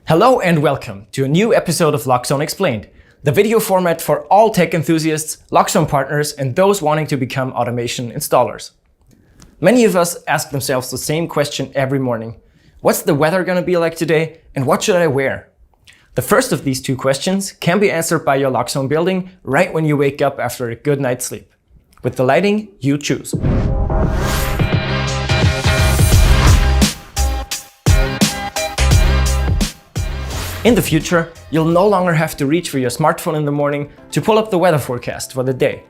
Hello and welcome to a new episode of Loxone Explained, the video format for all tech enthusiasts, Loxone partners, and those wanting to become automation installers. Many of us ask themselves the same question every morning. What's the weather going to be like today, and what should I wear? The first of these two questions can be answered by your Loxone building right when you wake up after a good night's sleep, with the lighting you choose. In the future, you'll no longer have to reach for your smartphone in the morning to pull up the weather forecast for the day.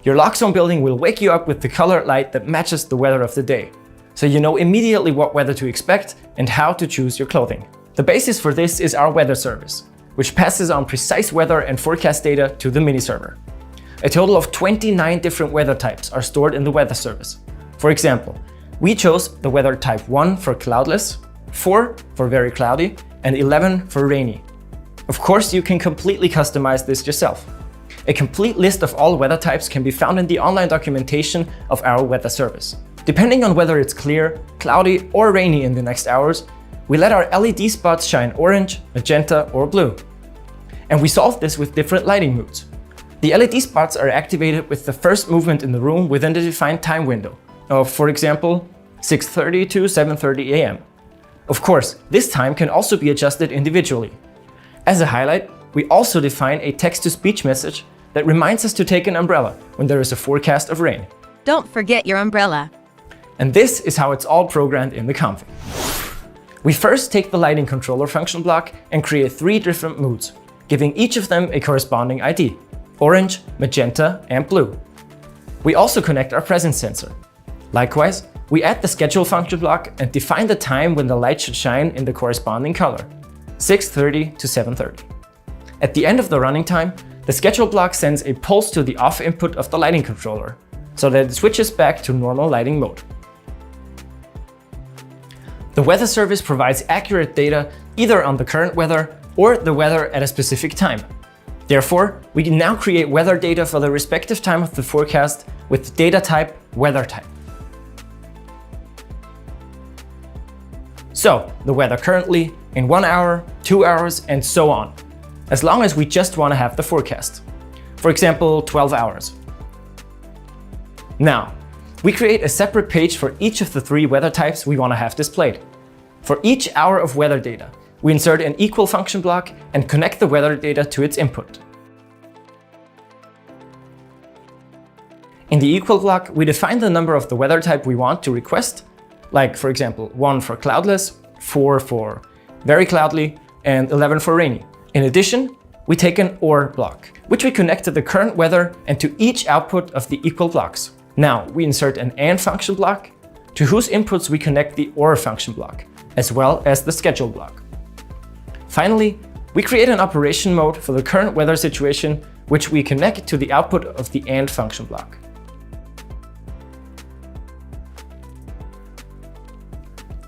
Your Loxone building will wake you up with the colored light that matches the weather of the day, so you know immediately what weather to expect and how to choose your clothing. The basis for this is our weather service, which passes on precise weather and forecast data to the mini server. A total of 29 different weather types are stored in the weather service. For example, we chose the weather type 1 for cloudless, 4 for very cloudy, and 11 for rainy. Of course, you can completely customize this yourself. A complete list of all weather types can be found in the online documentation of our weather service. Depending on whether it's clear, cloudy, or rainy in the next hours, we let our LED spots shine orange, magenta, or blue. And we solve this with different lighting moods. The LED spots are activated with the first movement in the room within the defined time window of, for example, 6:30 to 7:30 a.m. Of course, this time can also be adjusted individually. As a highlight, we also define a text-to-speech message that reminds us to take an umbrella when there is a forecast of rain. Don't forget your umbrella. And this is how it's all programmed in the config. We first take the lighting controller function block and create 3 different moods, giving each of them a corresponding ID: orange, magenta, and blue. We also connect our presence sensor. Likewise, we add the schedule function block and define the time when the light should shine in the corresponding color, 6:30 to 7:30. At the end of the running time, the schedule block sends a pulse to the off input of the lighting controller, so that it switches back to normal lighting mode. The weather service provides accurate data either on the current weather or the weather at a specific time. Therefore, we can now create weather data for the respective time of the forecast with the data type weather type. So, the weather currently, in 1 hour, 2 hours, and so on, as long as we just want to have the forecast. For example, 12 hours. Now, we create a separate page for each of the 3 weather types we want to have displayed. For each hour of weather data, we insert an equal function block and connect the weather data to its input. In the equal block, we define the number of the weather type we want to request, like for example 1 for cloudless, 4 for very cloudy, and 11 for rainy. In addition, we take an OR block, which we connect to the current weather and to each output of the equal blocks. Now we insert an AND function block, to whose inputs we connect the OR function block, as well as the schedule block. Finally, we create an operation mode for the current weather situation, which we connect to the output of the AND function block.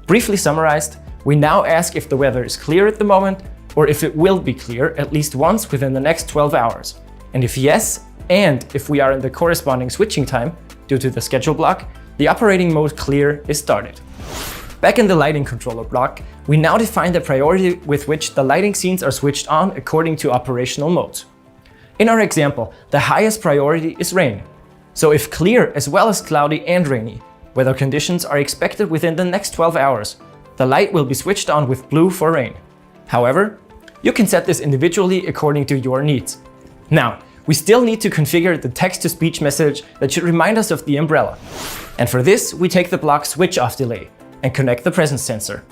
Briefly summarized, we now ask if the weather is clear at the moment, or if it will be clear at least once within the next 12 hours. And if yes, and if we are in the corresponding switching time, due to the schedule block, the operating mode clear is started. Back in the lighting controller block, we now define the priority with which the lighting scenes are switched on according to operational modes. In our example, the highest priority is rain. So if clear as well as cloudy and rainy, weather conditions are expected within the next 12 hours, the light will be switched on with blue for rain. However, you can set this individually according to your needs. Now, we still need to configure the text-to-speech message that should remind us of the umbrella. And for this, we take the block switch off delay and connect the presence sensor.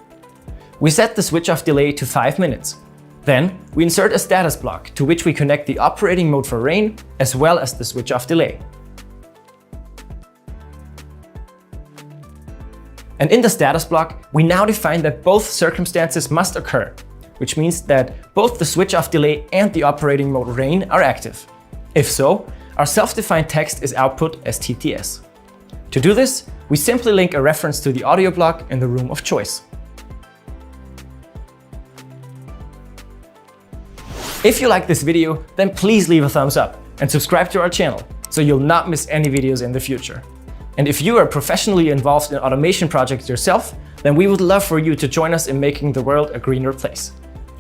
We set the switch off delay to 5 minutes. Then, we insert a status block to which we connect the operating mode for rain as well as the switch off delay. And in the status block, we now define that both circumstances must occur, which means that both the switch off delay and the operating mode rain are active. If so, our self-defined text is output as TTS. To do this, we simply link a reference to the audio block in the room of choice. If you like this video, then please leave a thumbs up and subscribe to our channel so you'll not miss any videos in the future. And if you are professionally involved in automation projects yourself, then we would love for you to join us in making the world a greener place.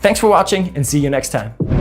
Thanks for watching and see you next time.